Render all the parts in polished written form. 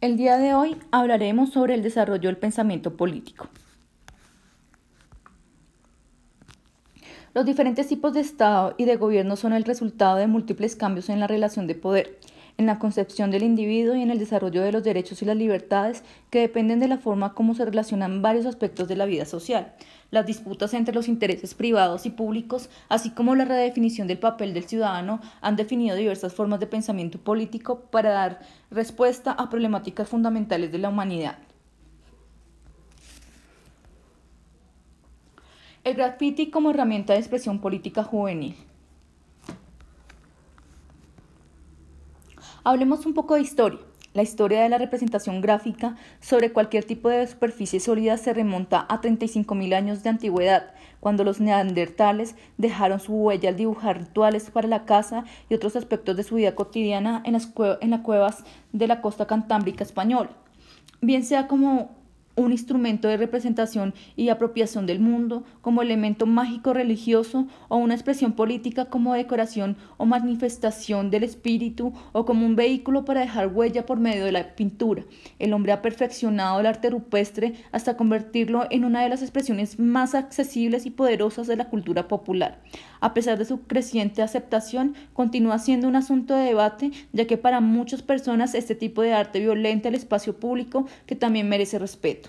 El día de hoy hablaremos sobre el desarrollo del pensamiento político. Los diferentes tipos de Estado y de gobierno son el resultado de múltiples cambios en la relación de poder, en la concepción del individuo y en el desarrollo de los derechos y las libertades que dependen de la forma como se relacionan varios aspectos de la vida social. Las disputas entre los intereses privados y públicos, así como la redefinición del papel del ciudadano, han definido diversas formas de pensamiento político para dar respuesta a problemáticas fundamentales de la humanidad. El graffiti como herramienta de expresión política juvenil. Hablemos un poco de historia. La historia de la representación gráfica sobre cualquier tipo de superficie sólida se remonta a 35.000 años de antigüedad, cuando los neandertales dejaron su huella al dibujar rituales para la caza y otros aspectos de su vida cotidiana en las cuevas de la costa cantábrica española, bien sea como un instrumento de representación y apropiación del mundo, como elemento mágico religioso o una expresión política como decoración o manifestación del espíritu o como un vehículo para dejar huella por medio de la pintura. El hombre ha perfeccionado el arte rupestre hasta convertirlo en una de las expresiones más accesibles y poderosas de la cultura popular. A pesar de su creciente aceptación, continúa siendo un asunto de debate, ya que para muchas personas este tipo de arte violenta el espacio público, que también merece respeto.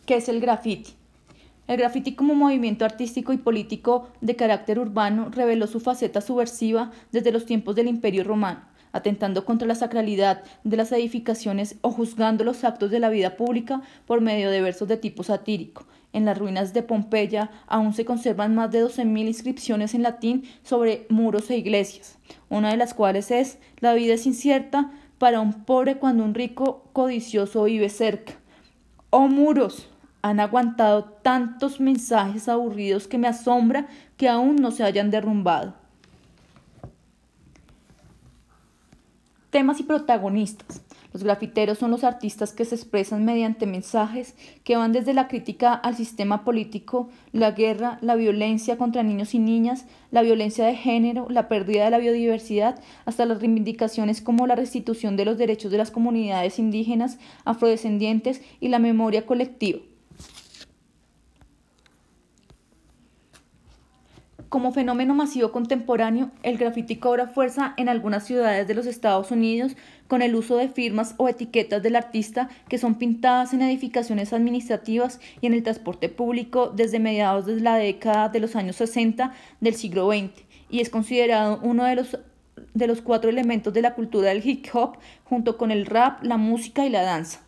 ¿Qué es el graffiti? El graffiti como movimiento artístico y político de carácter urbano reveló su faceta subversiva desde los tiempos del Imperio Romano, atentando contra la sacralidad de las edificaciones o juzgando los actos de la vida pública por medio de versos de tipo satírico. En las ruinas de Pompeya aún se conservan más de 12.000 inscripciones en latín sobre muros e iglesias, una de las cuales es: la vida es incierta para un pobre cuando un rico codicioso vive cerca. ¡Oh muros! Han aguantado tantos mensajes aburridos que me asombra que aún no se hayan derrumbado. Temas y protagonistas. Los grafiteros son los artistas que se expresan mediante mensajes que van desde la crítica al sistema político, la guerra, la violencia contra niños y niñas, la violencia de género, la pérdida de la biodiversidad, hasta las reivindicaciones como la restitución de los derechos de las comunidades indígenas, afrodescendientes y la memoria colectiva. Como fenómeno masivo contemporáneo, el graffiti cobra fuerza en algunas ciudades de los Estados Unidos con el uso de firmas o etiquetas del artista que son pintadas en edificaciones administrativas y en el transporte público desde mediados de la década de los años 60 del siglo XX, y es considerado uno de los 4 elementos de la cultura del hip hop, junto con el rap, la música y la danza.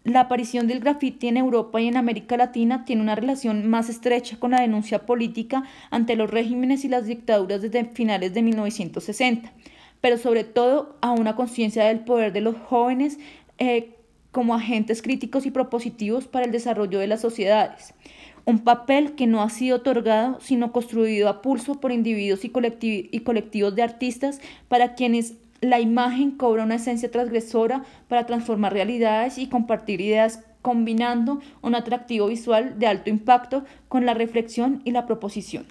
La aparición del graffiti en Europa y en América Latina tiene una relación más estrecha con la denuncia política ante los regímenes y las dictaduras desde finales de 1960, pero sobre todo a una conciencia del poder de los jóvenes como agentes críticos y propositivos para el desarrollo de las sociedades. Un papel que no ha sido otorgado, sino construido a pulso por individuos y colectivos de artistas para quienes la imagen cobra una esencia transgresora para transformar realidades y compartir ideas, combinando un atractivo visual de alto impacto con la reflexión y la proposición.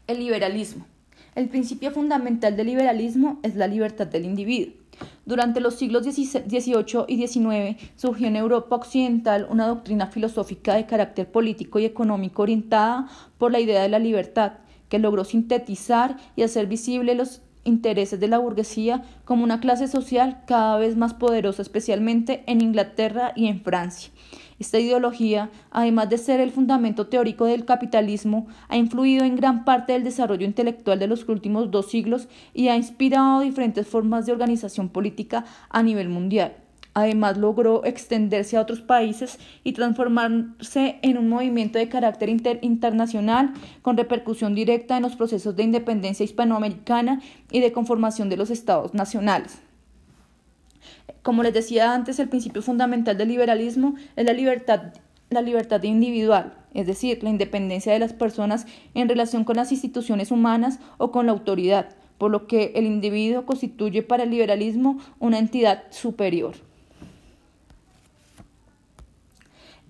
El liberalismo. El principio fundamental del liberalismo es la libertad del individuo. Durante los siglos XVIII y XIX surgió en Europa occidental una doctrina filosófica de carácter político y económico orientada por la idea de la libertad, que logró sintetizar y hacer visible los intereses de la burguesía como una clase social cada vez más poderosa, especialmente en Inglaterra y en Francia. Esta ideología, además de ser el fundamento teórico del capitalismo, ha influido en gran parte del desarrollo intelectual de los últimos 2 siglos y ha inspirado diferentes formas de organización política a nivel mundial. Además, logró extenderse a otros países y transformarse en un movimiento de carácter internacional con repercusión directa en los procesos de independencia hispanoamericana y de conformación de los estados nacionales. Como les decía antes, el principio fundamental del liberalismo es la libertad individual, es decir, la independencia de las personas en relación con las instituciones humanas o con la autoridad, por lo que el individuo constituye para el liberalismo una entidad superior.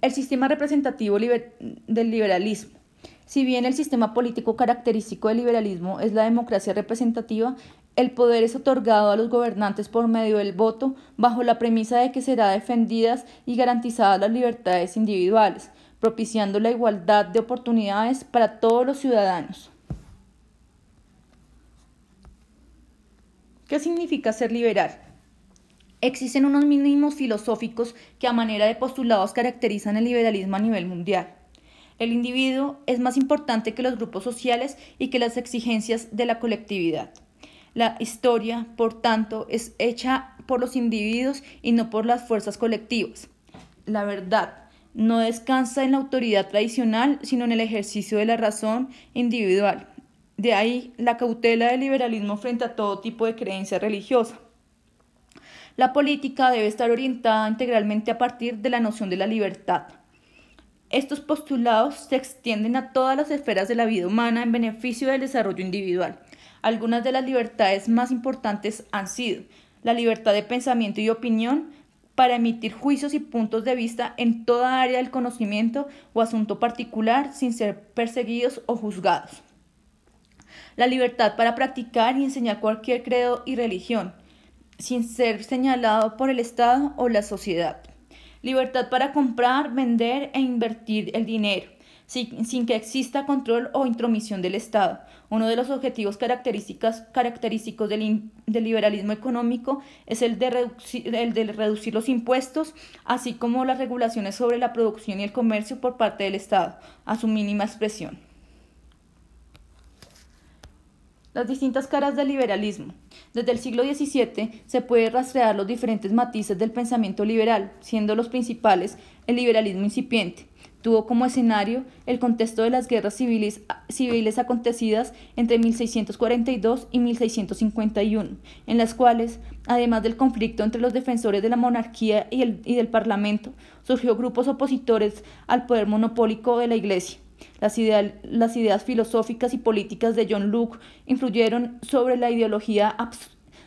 El sistema representativo del liberalismo. Si bien el sistema político característico del liberalismo es la democracia representativa, el poder es otorgado a los gobernantes por medio del voto, bajo la premisa de que serán defendidas y garantizadas las libertades individuales, propiciando la igualdad de oportunidades para todos los ciudadanos. ¿Qué significa ser liberal? Existen unos mínimos filosóficos que a manera de postulados caracterizan el liberalismo a nivel mundial. El individuo es más importante que los grupos sociales y que las exigencias de la colectividad. La historia, por tanto, es hecha por los individuos y no por las fuerzas colectivas. La verdad no descansa en la autoridad tradicional, sino en el ejercicio de la razón individual. De ahí la cautela del liberalismo frente a todo tipo de creencia religiosa. La política debe estar orientada integralmente a partir de la noción de la libertad. Estos postulados se extienden a todas las esferas de la vida humana en beneficio del desarrollo individual. Algunas de las libertades más importantes han sido la libertad de pensamiento y opinión para emitir juicios y puntos de vista en toda área del conocimiento o asunto particular sin ser perseguidos o juzgados. La libertad para practicar y enseñar cualquier credo y religión, sin ser señalado por el Estado o la sociedad. Libertad para comprar, vender e invertir el dinero, sin que exista control o intromisión del Estado. Uno de los objetivos característicos del liberalismo económico es el de reducir los impuestos, así como las regulaciones sobre la producción y el comercio por parte del Estado, a su mínima expresión. Las distintas caras del liberalismo. Desde el siglo XVII se puede rastrear los diferentes matices del pensamiento liberal, siendo los principales el liberalismo incipiente. Tuvo como escenario el contexto de las guerras civiles acontecidas entre 1642 y 1651, en las cuales, además del conflicto entre los defensores de la monarquía y del parlamento, surgió grupos opositores al poder monopólico de la Iglesia. Las ideas filosóficas y políticas de John Locke influyeron sobre la ideología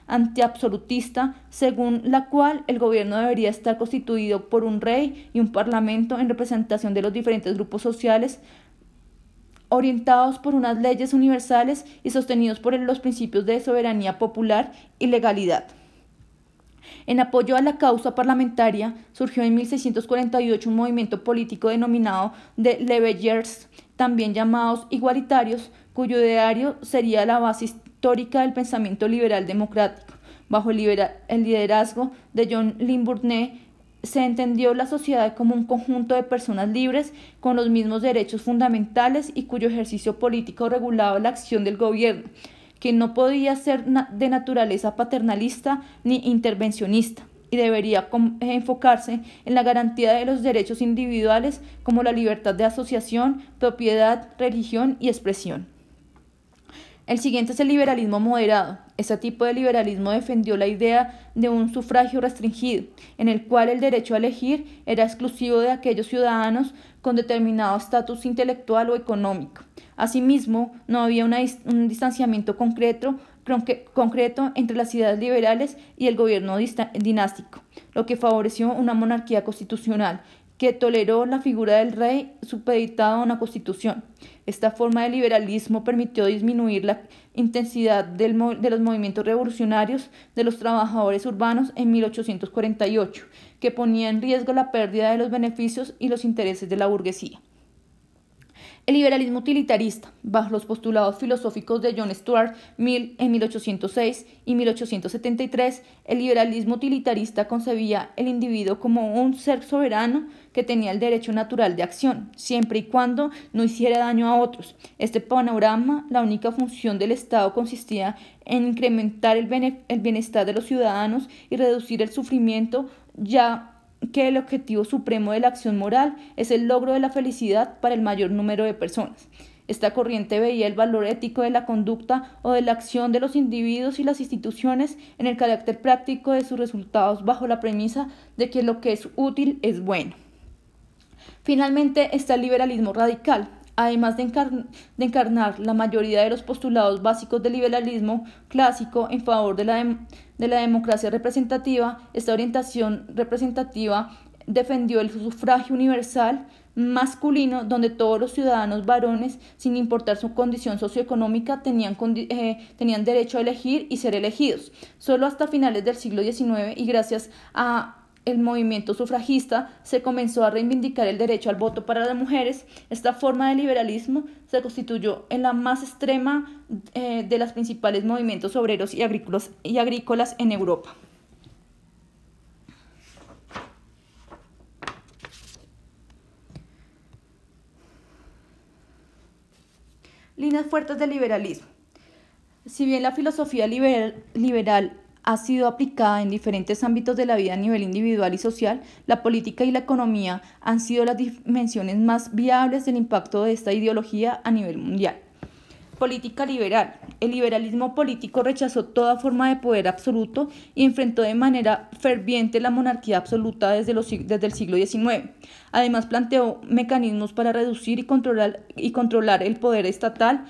antiabsolutista, según la cual el gobierno debería estar constituido por un rey y un parlamento en representación de los diferentes grupos sociales, orientados por unas leyes universales y sostenidos por los principios de soberanía popular y legalidad. En apoyo a la causa parlamentaria, surgió en 1648 un movimiento político denominado de Levellers, también llamados igualitarios, cuyo ideario sería la base histórica del pensamiento liberal democrático. Bajo el liderazgo de John Lynn se entendió la sociedad como un conjunto de personas libres con los mismos derechos fundamentales y cuyo ejercicio político regulaba la acción del gobierno, que no podía ser de naturaleza paternalista ni intervencionista y debería enfocarse en la garantía de los derechos individuales como la libertad de asociación, propiedad, religión y expresión. El siguiente es el liberalismo moderado. Este tipo de liberalismo defendió la idea de un sufragio restringido, en el cual el derecho a elegir era exclusivo de aquellos ciudadanos con determinado estatus intelectual o económico. Asimismo, no había un distanciamiento concreto entre las ideas liberales y el gobierno dinástico, lo que favoreció una monarquía constitucional que toleró la figura del rey supeditado a una constitución. Esta forma de liberalismo permitió disminuir la intensidad de los movimientos revolucionarios de los trabajadores urbanos en 1848, que ponía en riesgo la pérdida de los beneficios y los intereses de la burguesía. El liberalismo utilitarista, bajo los postulados filosóficos de John Stuart Mill en 1806 y 1873, el liberalismo utilitarista concebía el individuo como un ser soberano que tenía el derecho natural de acción, siempre y cuando no hiciera daño a otros. Este panorama, la única función del Estado consistía en incrementar el bienestar de los ciudadanos y reducir el sufrimiento, ya que el objetivo supremo de la acción moral es el logro de la felicidad para el mayor número de personas. Esta corriente veía el valor ético de la conducta o de la acción de los individuos y las instituciones en el carácter práctico de sus resultados bajo la premisa de que lo que es útil es bueno. Finalmente está el liberalismo radical. Además de encarnar la mayoría de los postulados básicos del liberalismo clásico en favor de la democracia representativa, esta orientación representativa defendió el sufragio universal masculino, donde todos los ciudadanos varones, sin importar su condición socioeconómica, tenían derecho a elegir y ser elegidos. Solo hasta finales del siglo XIX y gracias a el movimiento sufragista se comenzó a reivindicar el derecho al voto para las mujeres. Esta forma de liberalismo se constituyó en la más extrema de los principales movimientos obreros y agrícolas en Europa. Líneas fuertes del liberalismo. Si bien la filosofía liberal ha sido aplicada en diferentes ámbitos de la vida a nivel individual y social, la política y la economía han sido las dimensiones más viables del impacto de esta ideología a nivel mundial. Política liberal. El liberalismo político rechazó toda forma de poder absoluto y enfrentó de manera ferviente la monarquía absoluta desde el siglo XIX. Además, planteó mecanismos para reducir y controlar el poder estatal,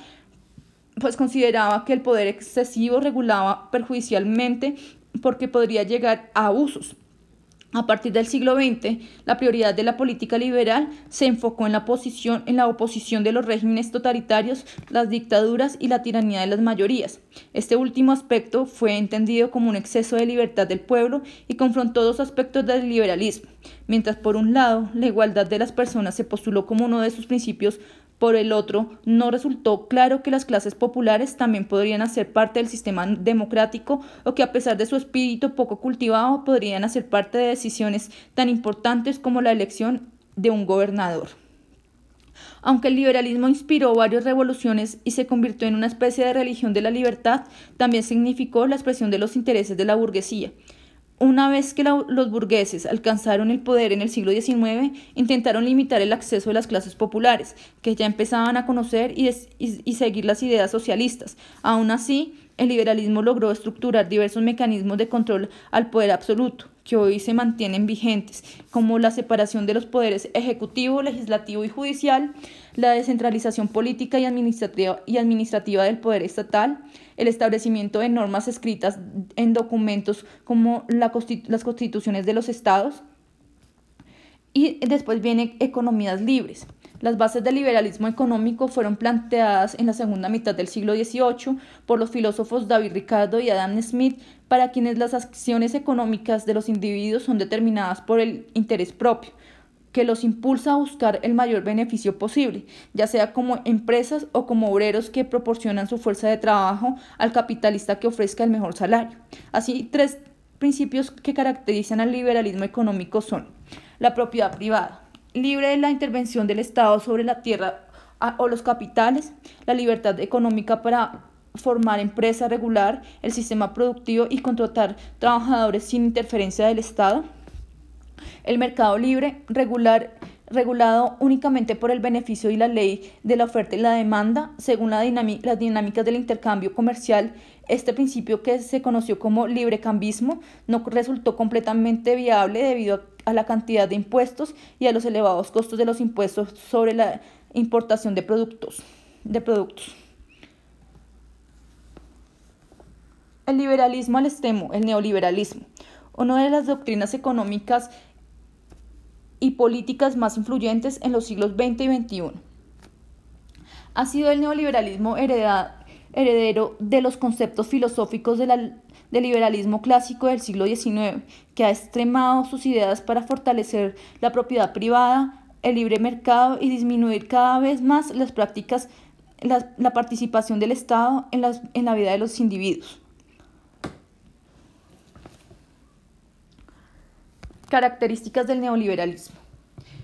pues consideraba que el poder excesivo regulaba perjudicialmente porque podría llegar a abusos. A partir del siglo XX, la prioridad de la política liberal se enfocó en la oposición de los regímenes totalitarios, las dictaduras y la tiranía de las mayorías. Este último aspecto fue entendido como un exceso de libertad del pueblo y confrontó dos aspectos del liberalismo. Mientras por un lado la igualdad de las personas se postuló como uno de sus principios, por el otro, no resultó claro que las clases populares también podrían hacer parte del sistema democrático o que a pesar de su espíritu poco cultivado podrían hacer parte de decisiones tan importantes como la elección de un gobernador. Aunque el liberalismo inspiró varias revoluciones y se convirtió en una especie de religión de la libertad, también significó la expresión de los intereses de la burguesía. Una vez que los burgueses alcanzaron el poder en el siglo XIX, intentaron limitar el acceso de las clases populares, que ya empezaban a conocer y seguir las ideas socialistas. Aún así, el liberalismo logró estructurar diversos mecanismos de control al poder absoluto, que hoy se mantienen vigentes, como la separación de los poderes ejecutivo, legislativo y judicial, la descentralización política y administrativa del poder estatal, el establecimiento de normas escritas en documentos como las constituciones de los estados, y después vienen economías libres. Las bases del liberalismo económico fueron planteadas en la segunda mitad del siglo XVIII por los filósofos David Ricardo y Adam Smith, para quienes las acciones económicas de los individuos son determinadas por el interés propio, que los impulsa a buscar el mayor beneficio posible, ya sea como empresas o como obreros que proporcionan su fuerza de trabajo al capitalista que ofrezca el mejor salario. Así, tres principios que caracterizan al liberalismo económico son: la propiedad privada, libre de la intervención del Estado sobre la tierra o los capitales; la libertad económica para formar empresa, regular el sistema productivo y contratar trabajadores sin interferencia del Estado; el mercado libre, regulado únicamente por el beneficio y la ley de la oferta y la demanda, según las dinámicas del intercambio comercial. Este principio, que se conoció como librecambismo, no resultó completamente viable debido a la cantidad de impuestos y a los elevados costos de los impuestos sobre la importación de productos. El liberalismo al extremo, el neoliberalismo. Una de las doctrinas económicas y políticas más influyentes en los siglos XX y XXI. Ha sido el neoliberalismo heredero de los conceptos filosóficos del liberalismo clásico del siglo XIX, que ha extremado sus ideas para fortalecer la propiedad privada, el libre mercado y disminuir cada vez más las prácticas, la participación del Estado en la vida de los individuos. Características del neoliberalismo.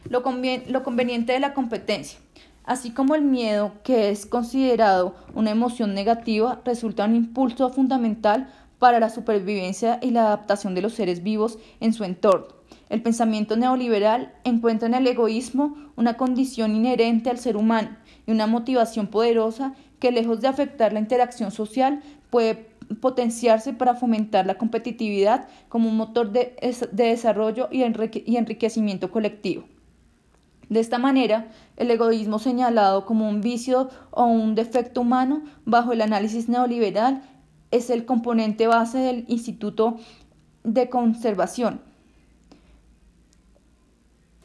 Lo conveniente de la competencia. Así como el miedo, que es considerado una emoción negativa, resulta un impulso fundamental para la supervivencia y la adaptación de los seres vivos en su entorno. El pensamiento neoliberal encuentra en el egoísmo una condición inherente al ser humano y una motivación poderosa que, lejos de afectar la interacción social, puede potenciarse para fomentar la competitividad como un motor de desarrollo y enriquecimiento colectivo. De esta manera, el egoísmo, señalado como un vicio o un defecto humano bajo el análisis neoliberal, es el componente base del instituto de conservación.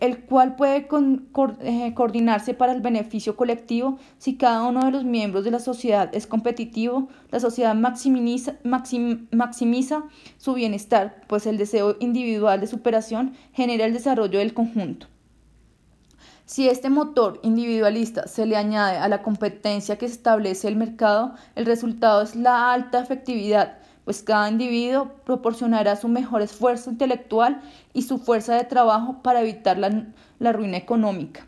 el cual puede coordinarse para el beneficio colectivo si cada uno de los miembros de la sociedad es competitivo. La sociedad maximiza su bienestar, pues el deseo individual de superación genera el desarrollo del conjunto. Si este motor individualista se le añade a la competencia que establece el mercado, el resultado es la alta efectividad, pues cada individuo proporcionará su mejor esfuerzo intelectual y su fuerza de trabajo para evitar la ruina económica.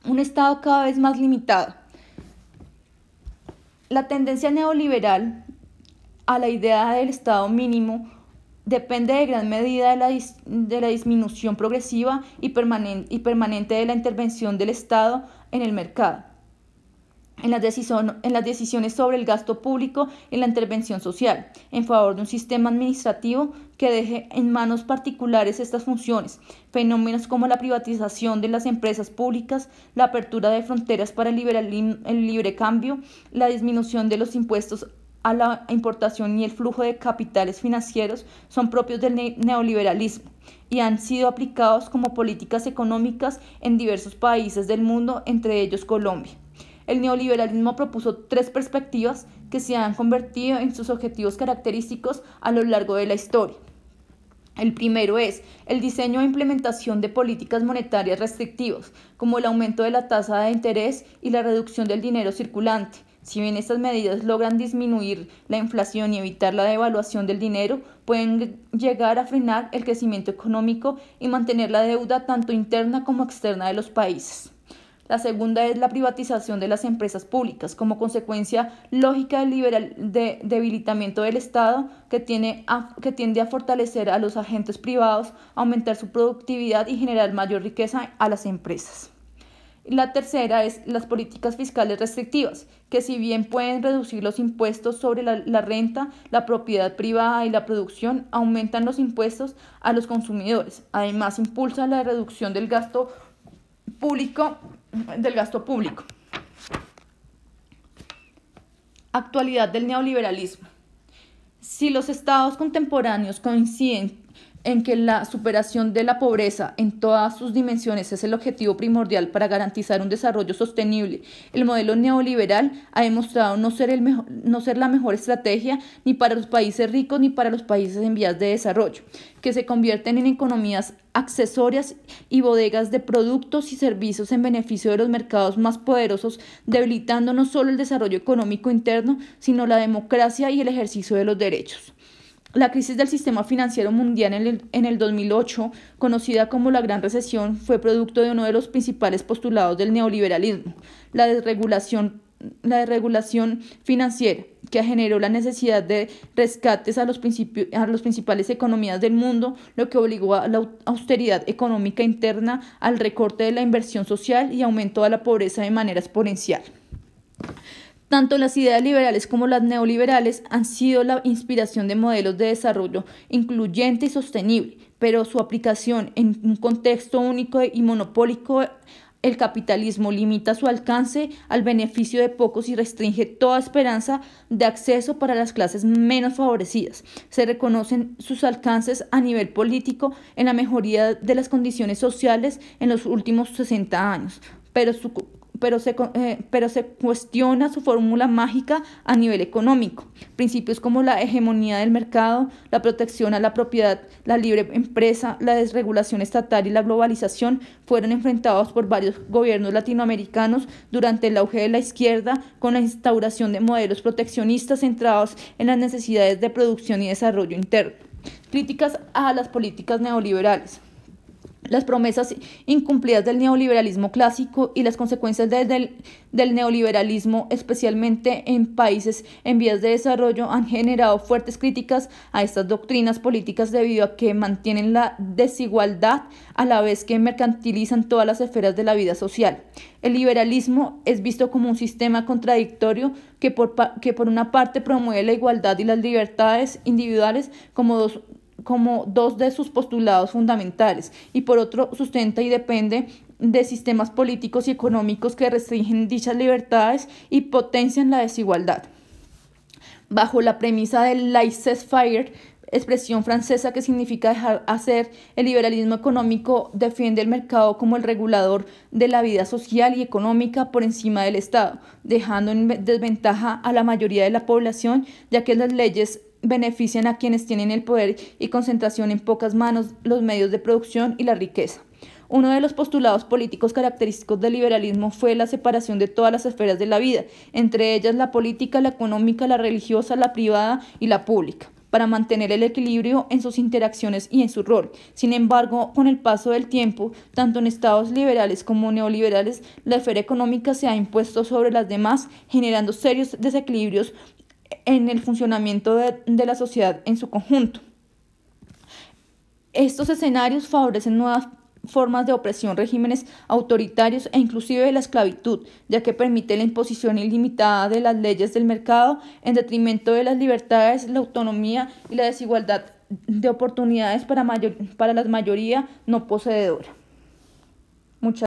Un Estado cada vez más limitado. La tendencia neoliberal a la idea del Estado mínimo depende de gran medida de la disminución progresiva y permanente de la intervención del Estado en el mercado, en las decisiones sobre el gasto público y la intervención social, en favor de un sistema administrativo que deje en manos particulares estas funciones. Fenómenos como la privatización de las empresas públicas, la apertura de fronteras para el libre cambio, la disminución de los impuestos a la importación y el flujo de capitales financieros son propios del neoliberalismo y han sido aplicados como políticas económicas en diversos países del mundo, entre ellos Colombia. El neoliberalismo propuso 3 perspectivas que se han convertido en sus objetivos característicos a lo largo de la historia. El primero es el diseño e implementación de políticas monetarias restrictivas, como el aumento de la tasa de interés y la reducción del dinero circulante. Si bien estas medidas logran disminuir la inflación y evitar la devaluación del dinero, pueden llegar a frenar el crecimiento económico y mantener la deuda tanto interna como externa de los países. La segunda es la privatización de las empresas públicas, como consecuencia lógica del debilitamiento del Estado, que tiende a fortalecer a los agentes privados, aumentar su productividad y generar mayor riqueza a las empresas. La tercera es las políticas fiscales restrictivas, que si bien pueden reducir los impuestos sobre la renta, la propiedad privada y la producción, aumentan los impuestos a los consumidores. Además, impulsa la reducción del gasto público. Actualidad del neoliberalismo. Si los estados contemporáneos coinciden en que la superación de la pobreza en todas sus dimensiones es el objetivo primordial para garantizar un desarrollo sostenible, el modelo neoliberal ha demostrado no ser la mejor estrategia ni para los países ricos ni para los países en vías de desarrollo, que se convierten en economías accesorias y bodegas de productos y servicios en beneficio de los mercados más poderosos, debilitando no solo el desarrollo económico interno, sino la democracia y el ejercicio de los derechos. La crisis del sistema financiero mundial en el 2008, conocida como la Gran Recesión, fue producto de uno de los principales postulados del neoliberalismo, la desregulación financiera, que generó la necesidad de rescates a las principales economías del mundo, lo que obligó a la austeridad económica interna, al recorte de la inversión social y aumentó a la pobreza de manera exponencial. Tanto las ideas liberales como las neoliberales han sido la inspiración de modelos de desarrollo incluyente y sostenible, pero su aplicación en un contexto único y monopólico, el capitalismo limita su alcance al beneficio de pocos y restringe toda esperanza de acceso para las clases menos favorecidas. Se reconocen sus alcances a nivel político en la mejoría de las condiciones sociales en los últimos 60 años, pero se cuestiona su fórmula mágica a nivel económico. Principios como la hegemonía del mercado, la protección a la propiedad, la libre empresa, la desregulación estatal y la globalización fueron enfrentados por varios gobiernos latinoamericanos durante el auge de la izquierda, con la instauración de modelos proteccionistas centrados en las necesidades de producción y desarrollo interno. Críticas a las políticas neoliberales. Las promesas incumplidas del neoliberalismo clásico y las consecuencias del neoliberalismo, especialmente en países en vías de desarrollo, han generado fuertes críticas a estas doctrinas políticas debido a que mantienen la desigualdad a la vez que mercantilizan todas las esferas de la vida social. El liberalismo es visto como un sistema contradictorio que por una parte promueve la igualdad y las libertades individuales como dos de sus postulados fundamentales, y por otro sustenta y depende de sistemas políticos y económicos que restringen dichas libertades y potencian la desigualdad. Bajo la premisa del laissez-faire, expresión francesa que significa dejar hacer. El liberalismo económico defiende el mercado como el regulador de la vida social y económica por encima del Estado, dejando en desventaja a la mayoría de la población, ya que las leyes benefician a quienes tienen el poder y concentración en pocas manos los medios de producción y la riqueza. Uno de los postulados políticos característicos del liberalismo fue la separación de todas las esferas de la vida, entre ellas la política, la económica, la religiosa, la privada y la pública, para mantener el equilibrio en sus interacciones y en su rol. Sin embargo, con el paso del tiempo, tanto en estados liberales como neoliberales, la esfera económica se ha impuesto sobre las demás, generando serios desequilibrios en el funcionamiento de la sociedad en su conjunto. Estos escenarios favorecen nuevas formas de opresión, regímenes autoritarios e inclusive la esclavitud, ya que permite la imposición ilimitada de las leyes del mercado en detrimento de las libertades, la autonomía y la desigualdad de oportunidades para la mayoría no poseedora. Muchas